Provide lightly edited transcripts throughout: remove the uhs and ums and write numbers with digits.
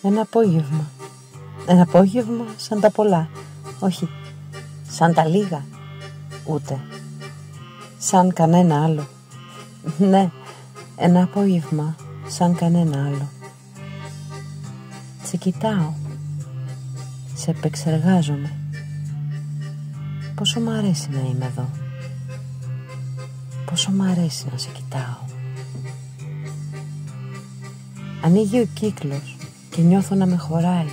Ένα απόγευμα. Ένα απόγευμα σαν τα πολλά. Όχι, σαν τα λίγα. Ούτε σαν κανένα άλλο. Ναι, ένα απόγευμα σαν κανένα άλλο. Σε κοιτάω. Σε επεξεργάζομαι. Πόσο μ' αρέσει να είμαι εδώ. Πόσο μ' αρέσει να σε κοιτάω. Ανοίγει ο κύκλος και νιώθω να με χωράει.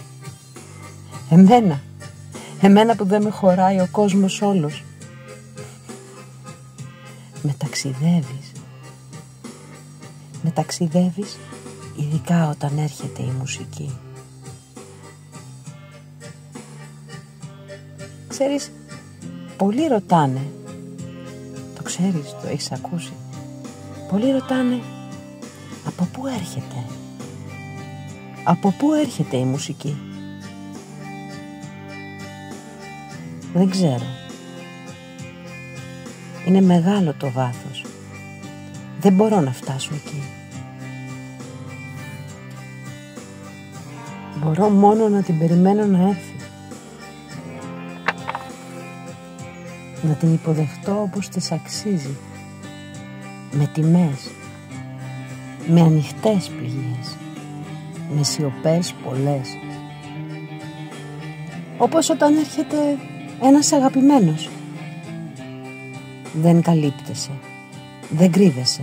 Εμένα που δεν με χωράει ο κόσμος όλος. Με ταξιδεύεις ειδικά όταν έρχεται η μουσική. Ξέρεις, πολλοί ρωτάνε, το ξέρεις, το έχεις ακούσει, πολλοί ρωτάνε από πού έρχεται, από πού έρχεται η μουσική. Δεν ξέρω. Είναι μεγάλο το βάθος. Δεν μπορώ να φτάσω εκεί. Μπορώ μόνο να την περιμένω να έρθει. Να την υποδεχτώ όπως της αξίζει. Με τιμές. Με ανοιχτές πληγές. Με σιωπές πολλές. Όπως όταν έρχεται ένας αγαπημένος. Δεν καλύπτεσαι. Δεν κρύβεσαι.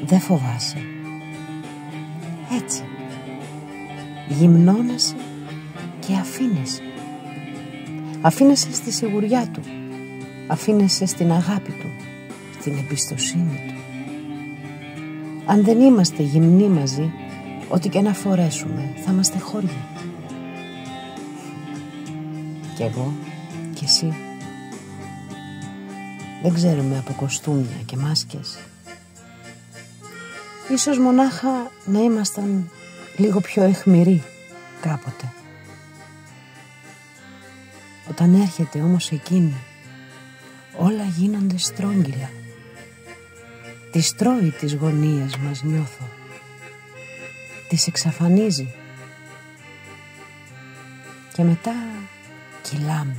Δεν φοβάσαι. Έτσι. Γυμνώνεσαι και αφήνεσαι. Αφήνεσαι στη σιγουριά του. Αφήνεσαι στην αγάπη του. Στην εμπιστοσύνη του. Αν δεν είμαστε γυμνοί μαζί, ό,τι και να φορέσουμε, θα είμαστε χώρια. Κι εγώ κι εσύ. Δεν ξέρουμε από κοστούμια και μάσκες. Ίσως μονάχα να ήμασταν λίγο πιο αιχμηροί κάποτε. Όταν έρχεται όμως εκείνη, όλα γίνονται στρόγγυλα. Τις τρώει τις γωνίες μας, νιώθω. Τις εξαφανίζει. Και μετά κυλάμε.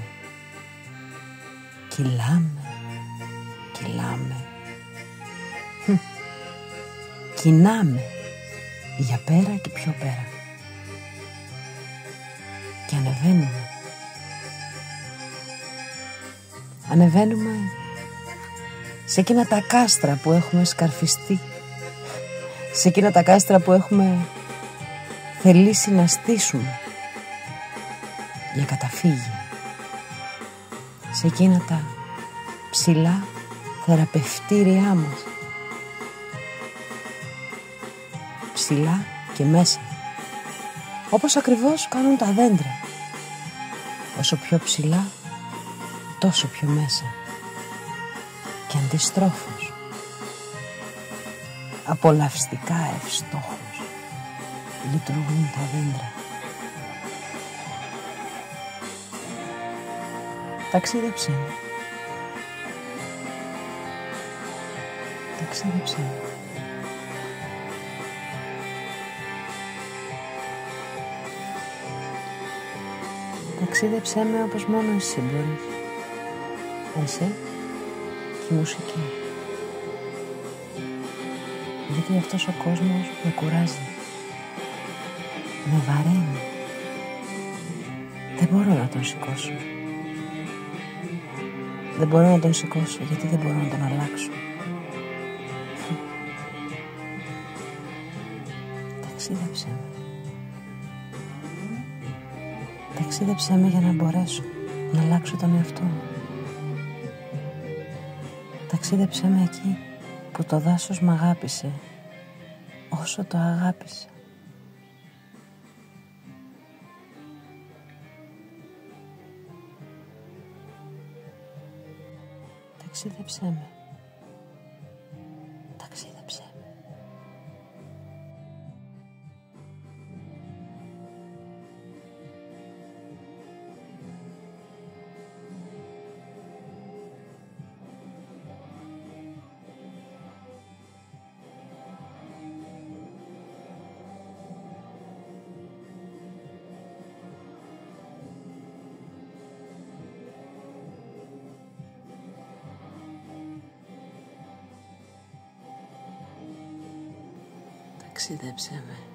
Κινάμε για πέρα και πιο πέρα. Και ανεβαίνουμε σε εκείνα τα κάστρα που έχουμε σκαρφιστεί, σε εκείνα τα κάστρα που έχουμε θελήσει να στήσουμε για καταφύγιο, σε εκείνα τα ψηλά θεραπευτήριά μας, ψηλά και μέσα, όπως ακριβώς κάνουν τα δέντρα. Όσο πιο ψηλά, τόσο πιο μέσα. Και αντιστρόφως, απολαυστικά ευστόχως λειτουργούν τα δέντρα. Ταξίδεψέ με. Ταξίδεψέ με. Ταξίδεψέ με όπως μόνο εσύ μπορείς. Εσύ και η μουσική. Γιατί αυτός ο κόσμος με κουράζει. Με βαραίνει. Δεν μπορώ να τον σηκώσω. Δεν μπορώ να τον σηκώσω γιατί δεν μπορώ να τον αλλάξω. Ταξίδεψέ με. Ταξίδεψέ με για να μπορέσω να αλλάξω τον εαυτό μου. Ταξίδεψέ με εκεί που το δάσος μ' αγάπησε όσο το αγάπησα. Ταξίδεψέ με. Ταξίδεψέ με. ταξίδεψέ με.